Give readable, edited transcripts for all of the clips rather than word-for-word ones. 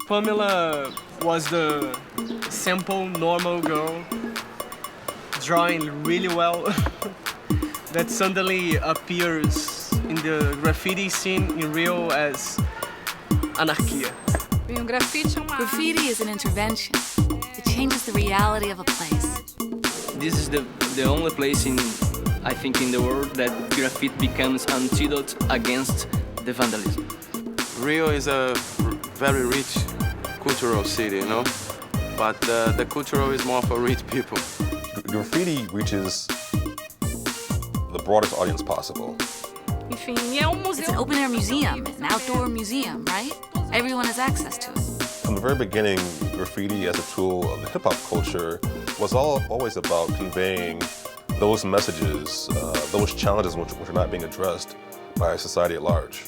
Panmela was the simple, normal girl, drawing really well, that suddenly appears in the graffiti scene in Rio as anarquia. Graffiti is an intervention. It changes the reality of a place. This is the only place I think in the world that graffiti becomes antidote against the vandalism. Rio is a very rich cultural city, you know? But the cultural is more for rich people. Graffiti reaches the broadest audience possible. It's an open-air museum, an outdoor museum, right? Everyone has access to it. From the very beginning, graffiti as a tool of the hip-hop culture was always about conveying those messages, those challenges which are not being addressed by society at large.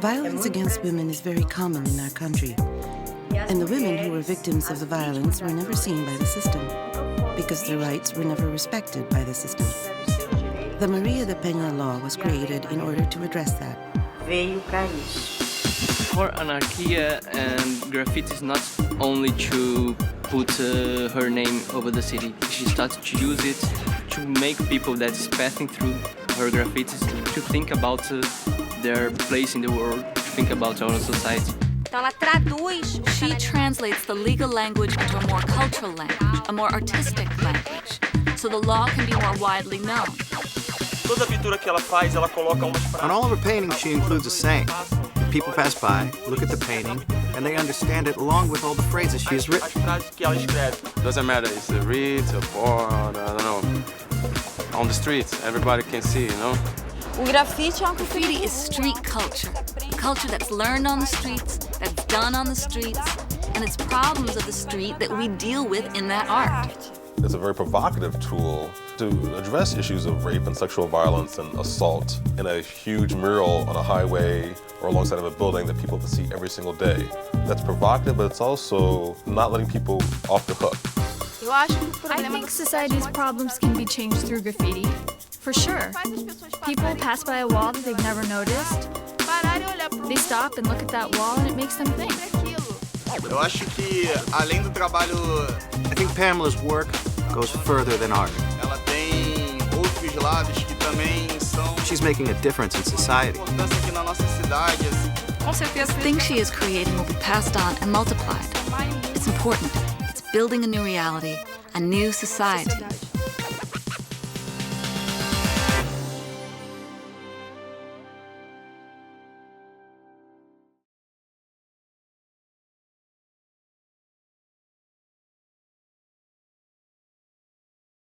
Violence against women is very common in our country, and the women who were victims of the violence were never seen by the system, because their rights were never respected by the system. The Maria da Penha law was created in order to address that. For anarchia and graffiti is not only to put her name over the city. She started to use it to make people that's passing through her graffitis to think about their place in the world, to think about our society. She translates the legal language into a more cultural language, a more artistic language, so the law can be more widely known. On all of her paintings, she includes a saying. People pass by, look at the painting, and they understand it along with all the phrases she has written. Doesn't matter, it's rich or poor, I don't know. On the streets, everybody can see, you know? Graffiti is street culture, culture that's learned on the streets, that's done on the streets, and it's problems of the street that we deal with in that art. It's a very provocative tool to address issues of rape and sexual violence and assault in a huge mural on a highway or alongside of a building that people see every single day. That's provocative, but it's also not letting people off the hook. I think society's problems can be changed through graffiti, for sure. People pass by a wall that they've never noticed. They stop and look at that wall and it makes them think. I think Pamela's work goes further than art. She's making a difference in society. The things she is creating will be passed on and multiplied. It's important. It's building a new reality, a new society.